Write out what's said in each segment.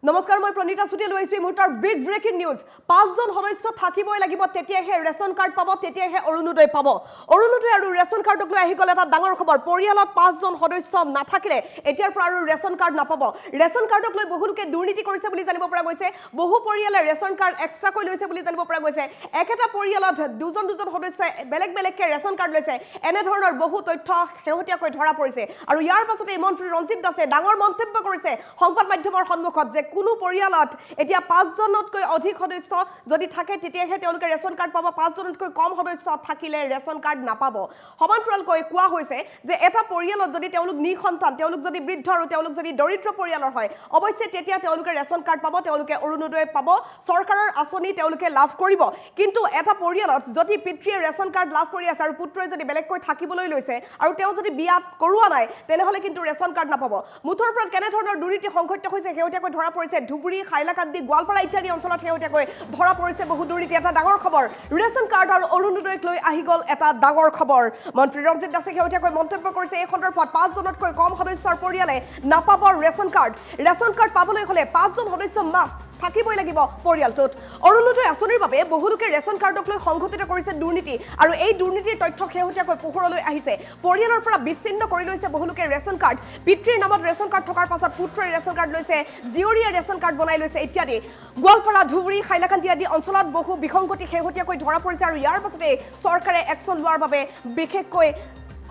নমস্কাৰ মই প্ৰণীতা চুটিয়া লৈ আহিছোঁ মুহূৰ্তৰ বিগ ব্ৰেকিং নিউজ। 5জন সদস্য থাকিবই লাগিব, তেতিয়াহে ৰেচন কাৰ্ড পাব, তেতিয়াহে অৰুণোদয় পাব। অৰুণোদয় আৰু ৰেচন কাৰ্ডক লৈ আহি গ'ল এটা ডাঙৰ খবৰ। পৰিয়ালত 5জন সদস্য নাথাকিলে এতিয়াৰ পৰা আৰু ৰেচন কাৰ্ড নাপাব। ৰেচন কাৰ্ডক লৈ বহু লোকে দুৰ্নীতি কৰিছে বুলি জানিব পৰা গৈছে। বহু পৰিয়ালে ৰেচন কাৰ্ড এক্সট্ৰাকৈ লৈছে বুলি জানিব পৰা গৈছে। একেটা পৰিয়ালত দুজন সদস্যই বেলেগ বেলেগকৈ ৰেচন কাৰ্ড লৈছে। এনেধৰণৰ বহু তথ্য শেহতীয়াকৈ ধৰা পৰিছে। আৰু ইয়াৰ পাছতে মন্ত্ৰী ৰঞ্জিত দাসে ডাঙৰ মন্তব্য কৰিছে সংবাদ মাধ্যমৰ সন্মুখত যে কোনো পৰিয়ালত এতিয়া 5জনতকৈ অধিক সদস্য যদি থাকে তেতিয়াহে তেওঁলোকে ৰেচন কাৰ্ড পাব, 5জনতকৈ কম সদস্য থাকিলে ৰেচন কাৰ্ড নাপাব। সমান্তৰালকৈ কোৱা হৈছে যে এটা পৰিয়ালত যদি তেওঁলোক নিসন্তান, তেওঁলোক যদি বৃদ্ধ আৰু তেওঁলোক যদি দৰিদ্ৰ পৰিয়ালৰ হয়, অৱশ্যে তেতিয়া তেওঁলোকে ৰেচন কাৰ্ড পাব, তেওঁলোকে অৰুণোদয় পাব, চৰকাৰৰ আঁচনি তেওঁলোকে লাভ কৰিব। কিন্তু এটা পৰিয়ালত যদি পিতৃয়ে ৰেচন কাৰ্ড লাভ কৰি আছে আৰু পুত্ৰই যদি বেলেগকৈ থাকিবলৈ লৈছে আৰু তেওঁ যদি বিয়া কৰোৱা নাই, তেনেহ'লে কিন্তু ৰেচন কাৰ্ড নাপাব। মুঠৰ ওপৰত কেনেধৰণৰ দুৰ্নীতি সংঘটিত হৈছে শেহতীয়াকৈ ধৰা পৰিছে। ধুবুৰী, হাইলাকান্দি, গোৱালপাৰা ইত্যাদি অঞ্চলত শেহতীয়াকৈ ধৰা পৰিছে বহু দুৰ্নীতি। এটা ডাঙৰ খবৰ, ৰেচন কাৰ্ড আৰু অৰুণোদয়ক লৈ আহি গ'ল এটা ডাঙৰ খবৰ। মন্ত্ৰী ৰঞ্জিত দাসে শেহতীয়াকৈ মন্তব্য কৰিছে এই সন্দৰ্ভত 5জনতকৈ কম সদস্যৰ পৰিয়ালে নাপাব ৰেচন কাৰ্ড। ৰেচন কাৰ্ড পাবলৈ হ'লে 5জন সদস্য মাষ্ট থাকিবই লাগিব পৰিয়ালটোত। অৰুণোদয় আঁচনিৰ বাবে বহু লোকে ৰেচন কাৰ্ডক লৈ সংঘটিত কৰিছে দুৰ্নীতি, আৰু এই দুৰ্নীতিৰ তথ্য শেহতীয়াকৈ পোহৰলৈ আহিছে। পৰিয়ালৰ পৰা বিচ্ছিন্ন কৰি লৈছে বহু লোকে ৰেচন কাৰ্ড। পিতৃৰ নামত ৰেচন কাৰ্ড থকাৰ পাছত পুত্ৰই ৰেচন কাৰ্ড লৈছে, জীয়ৰীয়ে ৰেচন কাৰ্ড বনাই লৈছে ইত্যাদি। গোৱালপাৰা, ধুবুৰী, হাইলাকান্দি আদি অঞ্চলত বহু বিসংগতি শেহতীয়াকৈ ধৰা পৰিছে, আৰু ইয়াৰ পাছতে চৰকাৰে একশ্যন লোৱাৰ বাবে বিশেষকৈ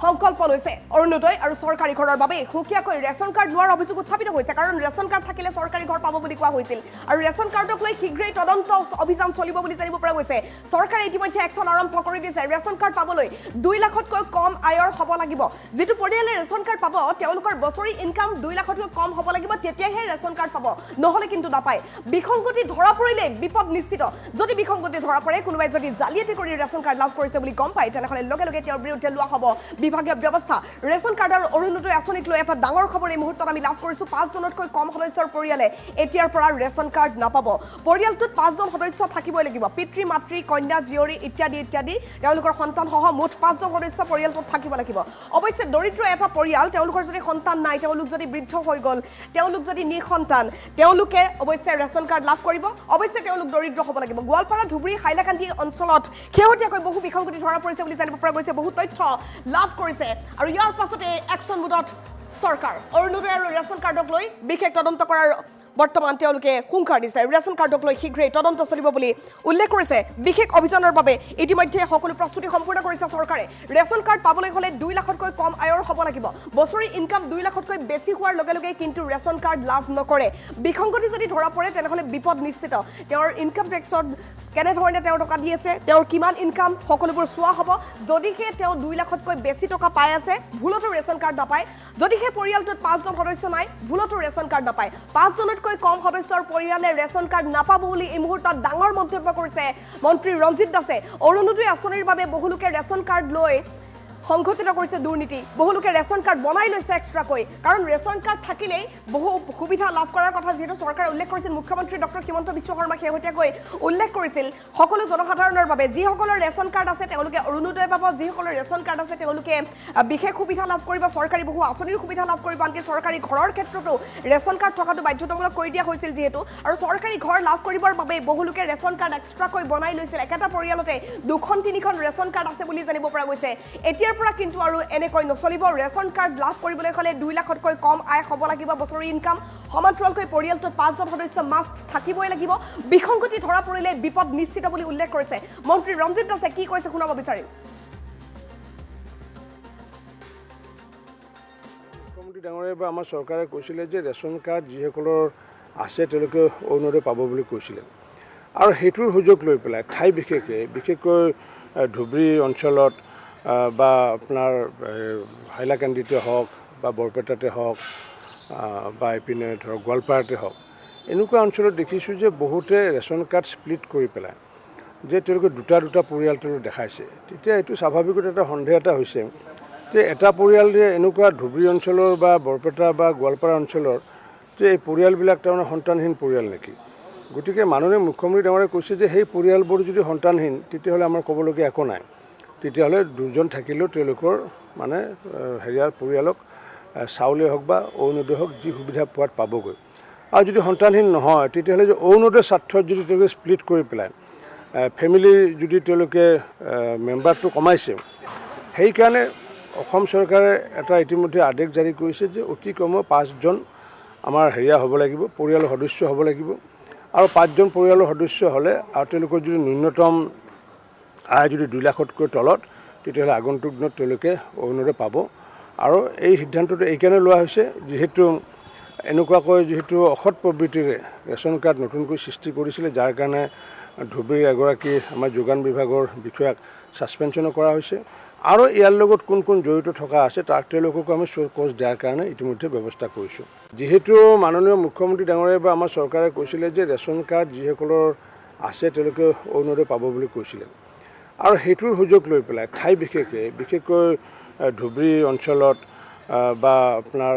সংকল্প লৈছে। অৰুণোদয় আৰু চৰকাৰী ঘৰৰ বাবে সুকীয়াকৈ ৰেচন কাৰ্ড লোৱাৰ অভিযোগ উত্থাপিত হৈছে, কাৰণ ৰেচন কাৰ্ড থাকিলে চৰকাৰী ঘৰ পাব বুলি কোৱা হৈছিল। আৰু ৰেচন কাৰ্ডক লৈ শীঘ্ৰেই তদন্ত অভিযান চলিব বুলি জানিব পৰা গৈছে। চৰকাৰে ইতিমধ্যে একশ্যন আৰম্ভ কৰি দিছে। ৰেচন কাৰ্ড পাবলৈ 2 লাখতকৈ কম আয়ৰ হ'ব লাগিব। যিটো পৰিয়ালে ৰেচন কাৰ্ড পাব তেওঁলোকৰ বছৰি ইনকাম 2 লাখতকৈ কম হ'ব লাগিব, তেতিয়াহে ৰেচন কাৰ্ড পাব, নহ'লে কিন্তু নাপায়। বিসংগতি ধৰা পৰিলে বিপদ নিশ্চিত। যদি বিসংগতি ধৰা পৰে, কোনোবাই যদি জালিয়াতি কৰি ৰেচন কাৰ্ড লাভ কৰিছে বুলি গম পায়, তেনেহ'লে লগে লগে তেওঁৰ বিৰুদ্ধে লোৱা হ'ব বিভাগীয় ব্যৱস্থা। ৰেচন কাৰ্ড আৰু অৰুণোদয় আঁচনিক লৈ এটা ডাঙৰ খবৰ এই মুহূৰ্তত আমি লাভ কৰিছোঁ। 5জনতকৈ কম সদস্যৰ পৰিয়ালে এতিয়াৰ পৰা ৰেচন কাৰ্ড নাপাব। পৰিয়ালটোত 5জন সদস্য থাকিবই লাগিব, পিতৃ, মাতৃ, কন্যা, জীয়ৰী ইত্যাদি ইত্যাদি, তেওঁলোকৰ সন্তানসহ মুঠ 5জন সদস্য পৰিয়ালটোত থাকিব লাগিব। অৱশ্যে দৰিদ্ৰ এটা পৰিয়াল, তেওঁলোকৰ যদি সন্তান নাই, তেওঁলোক যদি বৃদ্ধ হৈ গ'ল, তেওঁলোক যদি নিসন্তান, তেওঁলোকে অৱশ্যে ৰেচন কাৰ্ড লাভ কৰিব। অৱশ্যে তেওঁলোক দৰিদ্ৰ হ'ব লাগিব। গোৱালপাৰা, ধুবুৰী, হাইলাকান্দি অঞ্চলত শেহতীয়াকৈ বহু বিসংগতি ধৰা পৰিছে বুলি জানিব পৰা গৈছে, বহু তথ্য লাভ কৰিছে। আৰু ইয়াৰ পাছতে একশ্যন মোডত চৰকাৰ। অৰুণোদয় আৰু ৰেচন কাৰ্ডক লৈ বিশেষ তদন্ত কৰাৰ বৰ্তমান তেওঁলোকে হুংকাৰ দিছে। ৰেচন কাৰ্ডক লৈ শীঘ্ৰেই তদন্ত চলিব বুলি উল্লেখ কৰিছে। বিশেষ অভিযানৰ বাবে ইতিমধ্যে সকলো প্ৰস্তুতি সম্পূৰ্ণ কৰিছে চৰকাৰে। ৰেচন কাৰ্ড পাবলৈ হ'লে 2 লাখতকৈ কম আয়ৰ হ'ব লাগিব। বছৰি ইনকাম 2 লাখতকৈ বেছি হোৱাৰ লগে লগে কিন্তু ৰেচন কাৰ্ড লাভ নকৰে। বিসংগতি যদি ধৰা পৰে, তেনেহ'লে বিপদ নিশ্চিত। তেওঁৰ ইনকাম টেক্সত কেনেধৰণে তেওঁ টকা দি আছে, তেওঁৰ কিমান ইনকাম, সকলোবোৰ চোৱা হ'ব। যদিহে তেওঁ 2 লাখতকৈ বেছি টকা পাই আছে, ভুলতো ৰেচন কাৰ্ড নাপায়। যদিহে পৰিয়ালটোত 5জন সদস্য নাই, ভুলতো ৰেচন কাৰ্ড নাপায়। 5জনতকৈ কম সদস্যৰ পৰিয়ালে ৰেচন কাৰ্ড নাপাব বুলি এই মুহূৰ্তত ডাঙৰ মন্তব্য কৰিছে মন্ত্ৰী ৰঞ্জিত দাসে। অৰুণোদয় আঁচনিৰ বাবে বহু লোকে ৰেচন কাৰ্ড লৈ সংঘটিত কৰিছে দুৰ্নীতি। বহু লোকে ৰেচন কাৰ্ড বনাই লৈছে এক্সট্ৰাকৈ, কাৰণ ৰেচন কাৰ্ড থাকিলেই বহু সুবিধা লাভ কৰাৰ কথা যিহেতু চৰকাৰে উল্লেখ কৰিছিল। মুখ্যমন্ত্ৰী ডক্টৰ হিমন্ত বিশ্ব শৰ্মাই শেহতীয়াকৈ উল্লেখ কৰিছিল সকলো জনসাধাৰণৰ বাবে, যিসকলৰ ৰেচন কাৰ্ড আছে তেওঁলোকে অৰুণোদয় পাব, যিসকলৰ ৰেচন কাৰ্ড আছে তেওঁলোকে বিশেষ সুবিধা লাভ কৰিব, চৰকাৰী বহু আঁচনিৰ সুবিধা লাভ কৰিব। আনকি চৰকাৰী ঘৰৰ ক্ষেত্ৰতো ৰেচন কাৰ্ড থকাটো বাধ্যতামূলক কৰি দিয়া হৈছিল যিহেতু, আৰু চৰকাৰী ঘৰ লাভ কৰিবৰ বাবে বহু লোকে ৰেচন কাৰ্ড এক্সট্ৰাকৈ বনাই লৈছিল। একেটা পৰিয়ালতে 2খন-3খন ৰেচন কাৰ্ড আছে বুলি জানিব পৰা গৈছে। এতিয়াৰ পৰা কিন্তু আৰু এনেকৈ নচলিব। ৰেচন কাৰ্ড লাভ কৰিবলৈ হ'লে 2 লাখতকৈ কম আয় হ'ব লাগিব বছৰি ইনকাম। সমান্তৰালকৈ পৰিয়ালটোত 5জন সদস্য মাষ্ট থাকিবই লাগিব। বিসংগতি ধৰা পৰিলে বিপদ নিশ্চিত বুলি উল্লেখ কৰিছে মন্ত্ৰী ৰঞ্জিত দাসে। কি কৈছে শুনাব বিচাৰিম। মুখ্যমন্ত্ৰী ডাঙৰীয়াই বা আমাৰ চৰকাৰে কৈছিলে যে ৰেচন কাৰ্ড যিসকলৰ আছে তেওঁলোকে অৰুণোদয় পাব বুলি কৈছিলে, আৰু সেইটোৰ সুযোগ লৈ পেলাই ঠাই বিশেষকৈ ধুবুৰী অঞ্চলত বা আপোনাৰ হাইলাকান্দিতে হওক বা বৰপেটাতে হওক বা এইপিনে ধৰক গোৱালপাৰাতে হওক, এনেকুৱা অঞ্চলত দেখিছোঁ যে বহুতে ৰেচন কাৰ্ড স্প্লিট কৰি পেলাই যে তেওঁলোকে দুটা পৰিয়াল তেওঁলোকে দেখাইছে। তেতিয়া এইটো স্বাভাৱিকতে এটা সন্দেহ এটা হৈছে যে এটা পৰিয়াল যে এনেকুৱা ধুবুৰী অঞ্চলৰ বা বৰপেটা বা গোৱালপাৰা অঞ্চলৰ যে এই পৰিয়ালবিলাক তাৰমানে সন্তানহীন পৰিয়াল নেকি। গতিকে মাননীয় মুখ্যমন্ত্ৰী ডাঙৰীয়াই কৈছে যে সেই পৰিয়ালবোৰ যদি সন্তানহীন, তেতিয়াহ'লে আমাৰ ক'বলগীয়া একো নাই। তেতিয়াহ'লে 2জন থাকিলেও তেওঁলোকৰ মানে পৰিয়ালক চাউলেই হওক বা অৰুণোদয় হওক যি সুবিধা পোৱাত পাবগৈ। আৰু যদি সন্তানহীন নহয় তেতিয়াহ'লে যে অৰুণোদয় স্বাৰ্থত যদি তেওঁলোকে স্প্লিট কৰি পেলাই ফেমিলি যদি তেওঁলোকে মেম্বাৰটো কমাইছে সেইকাৰণে অসম চৰকাৰে এটা ইতিমধ্যে আদেশ জাৰি কৰিছে যে অতি কমেও 5জন আমাৰ হেৰিয়া হ'ব লাগিব, পৰিয়ালৰ সদস্য হ'ব লাগিব। আৰু 5জন পৰিয়ালৰ সদস্য হ'লে আৰু তেওঁলোকৰ যদি ন্যূনতম আয় যদি 2 লাখতকৈ তলত তেতিয়াহ'লে আগন্তুক দিনত তেওঁলোকে অৰুণোদয় পাব। আৰু এই সিদ্ধান্তটো এইকাৰণে লোৱা হৈছে যিহেতু এনেকুৱাকৈ যিহেতু অসৎ প্ৰবৃত্তিৰে ৰেচন কাৰ্ড নতুনকৈ সৃষ্টি কৰিছিলে, যাৰ কাৰণে ধুবুৰীৰ এগৰাকী আমাৰ যোগান বিভাগৰ বিষয়াক ছাছপেনশ্যনো কৰা হৈছে। আৰু ইয়াৰ লগত কোন কোন জড়িত থকা আছে তাক তেওঁলোককো আমি কোচ দিয়াৰ কাৰণে ইতিমধ্যে ব্যৱস্থা কৰিছোঁ। যিহেতু মাননীয় মুখ্যমন্ত্ৰী ডাঙৰীয়াই বা আমাৰ চৰকাৰে কৈছিলে যে ৰেচন কাৰ্ড যিসকলৰ আছে তেওঁলোকে অৰুণোদয় পাব বুলি কৈছিলে। আৰু সেইটোৰ সুযোগ লৈ পেলাই ঠাই বিশেষকৈ ধুবুৰী অঞ্চলত বা আপোনাৰ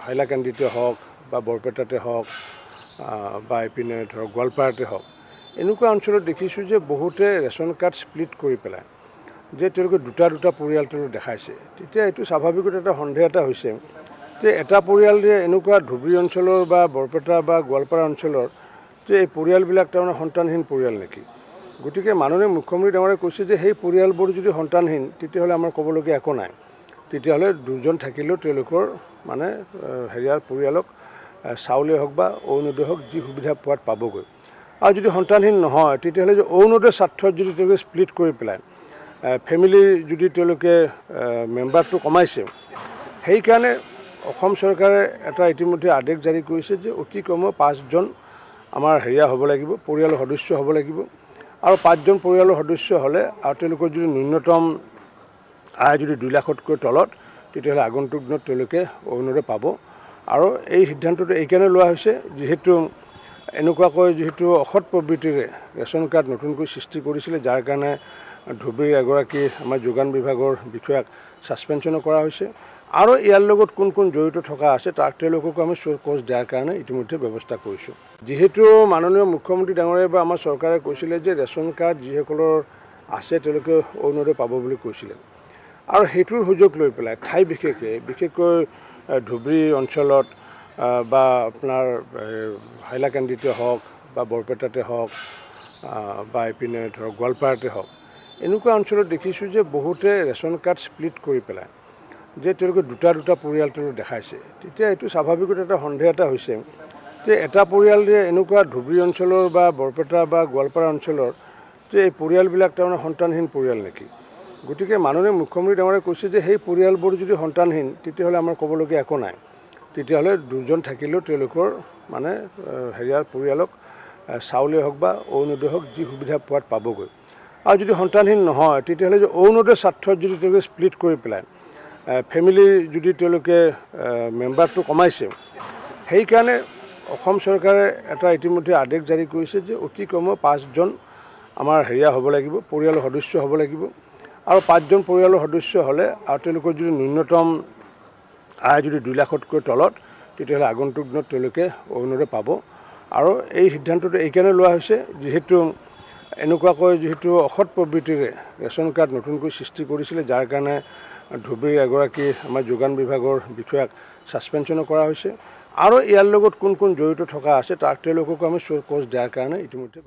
হাইলাকান্দিতে হওক বা বৰপেটাতে হওক বা এইপিনে ধৰক গোৱালপাৰাতে হওক, এনেকুৱা অঞ্চলত দেখিছোঁ যে বহুতে ৰেচন কাৰ্ড স্প্লিট কৰি পেলাই যে তেওঁলোকে দুটা পৰিয়াল তেওঁলোকে দেখাইছে। তেতিয়া এইটো স্বাভাৱিকতে এটা সন্দেহ এটা হৈছে যে এটা পৰিয়াল যে এনেকুৱা ধুবুৰী অঞ্চলৰ বা বৰপেটা বা গোৱালপাৰা অঞ্চলৰ যে এই পৰিয়ালবিলাক তাৰমানে সন্তানহীন পৰিয়াল নেকি। গতিকে মাননীয় মুখ্যমন্ত্ৰী ডাঙৰীয়াই কৈছে যে সেই পৰিয়ালবোৰ যদি সন্তানহীন তেতিয়াহ'লে আমাৰ ক'বলগীয়া একো নাই, তেতিয়াহ'লে 2জন থাকিলেও তেওঁলোকৰ মানে হেৰিয়াৰ পৰিয়ালক চাউলেই হওক বা অৰুণোদয় হওক যি সুবিধা পোৱাত পাবগৈ। আৰু যদি সন্তানহীন নহয় তেতিয়াহ'লে যে অৰুণোদয় স্বাৰ্থত যদি তেওঁলোকে স্প্লিট কৰি পেলাই ফেমিলি যদি তেওঁলোকে মেম্বাৰটো কমাইছে সেইকাৰণে অসম চৰকাৰে এটা ইতিমধ্যে আদেশ জাৰি কৰিছে যে অতি কমেও 5জন আমাৰ হেৰিয়া হ'ব লাগিব, পৰিয়ালৰ সদস্য হ'ব লাগিব। আৰু 5জন পৰিয়ালৰ সদস্য হ'লে আৰু তেওঁলোকৰ যদি ন্যূনতম আয় যদি 2 লাখতকৈ তলত তেতিয়াহ'লে আগন্তুক দিনত তেওঁলোকে অৰুণোদয় পাব। আৰু এই সিদ্ধান্তটো এইকাৰণে লোৱা হৈছে যিহেতু এনেকুৱাকৈ যিহেতু অসৎ প্ৰবৃত্তিৰে ৰেচন কাৰ্ড নতুনকৈ সৃষ্টি কৰিছিলে, যাৰ কাৰণে ধুবুৰীৰ এগৰাকী আমাৰ যোগান বিভাগৰ বিষয়াক ছাছপেনশ্যনো কৰা হৈছে। আৰু ইয়াৰ লগত কোন কোন জড়িত থকা আছে তাক তেওঁলোককো আমি কোচ দিয়াৰ কাৰণে ইতিমধ্যে ব্যৱস্থা কৰিছোঁ। যিহেতু মাননীয় মুখ্যমন্ত্ৰী ডাঙৰীয়াই বা আমাৰ চৰকাৰে কৈছিলে যে ৰেচন কাৰ্ড যিসকলৰ আছে তেওঁলোকে অৰুণোদয় পাব বুলি কৈছিলে। আৰু সেইটোৰ সুযোগ লৈ পেলাই ঠাই বিশেষকৈ ধুবুৰী অঞ্চলত বা আপোনাৰ হাইলাকান্দিতে হওক বা বৰপেটাতে হওক বা এইপিনে ধৰক গোৱালপাৰাতে হওক, এনেকুৱা অঞ্চলত দেখিছোঁ যে বহুতে ৰেচন কাৰ্ড স্প্লিট কৰি পেলাই যে তেওঁলোকে দুটা পৰিয়াল তেওঁলোকে দেখাইছে। তেতিয়া এইটো স্বাভাৱিকতে এটা সন্দেহ এটা হৈছে যে এটা পৰিয়াল যে এনেকুৱা ধুবুৰী অঞ্চলৰ বা বৰপেটা বা গোৱালপাৰা অঞ্চলৰ যে এই পৰিয়ালবিলাক তাৰমানে সন্তানহীন পৰিয়াল নেকি। গতিকে মাননীয় মুখ্যমন্ত্ৰী ডাঙৰীয়াই কৈছে যে সেই পৰিয়ালবোৰ যদি সন্তানহীন তেতিয়াহ'লে আমাৰ ক'বলগীয়া একো নাই, তেতিয়াহ'লে 2জন থাকিলেও তেওঁলোকৰ মানে হেৰিয়াৰ পৰিয়ালক চাউলেই হওক বা অৰুণোদয় হওক যি সুবিধা পোৱাত পাবগৈ। আৰু যদি সন্তানহীন নহয় তেতিয়াহ'লে যে অৰুণোদয় স্বাৰ্থত যদি তেওঁলোকে স্প্লিট কৰি পেলাই ফেমিলি যদি তেওঁলোকে মেম্বাৰটো কমাইছে সেইকাৰণে অসম চৰকাৰে এটা ইতিমধ্যে আদেশ জাৰি কৰিছে যে অতি কমেও 5জন আমাৰ হেৰিয়া হ'ব লাগিব, পৰিয়ালৰ সদস্য হ'ব লাগিব। আৰু 5জন পৰিয়ালৰ সদস্য হ'লে আৰু তেওঁলোকৰ যদি ন্যূনতম আয় যদি 2 লাখতকৈ তলত তেতিয়াহ'লে আগন্তুক দিনত তেওঁলোকে অৰুণোদয় পাব। আৰু এই সিদ্ধান্তটো এইকাৰণে লোৱা হৈছে যিহেতু এনেকুৱাকৈ যিহেতু অসৎ প্ৰবৃত্তিৰে ৰেচন কাৰ্ড নতুনকৈ সৃষ্টি কৰিছিলে, যাৰ কাৰণে ধুবুৰীৰ এগৰাকী আমাৰ যোগান বিভাগৰ বিষয়াক ছাছপেনশ্যনো কৰা হৈছে। আৰু ইয়াৰ লগত কোন কোন জড়িত থকা আছে তাক তেওঁলোককো আমি কোচ দিয়াৰ কাৰণে ইতিমধ্যে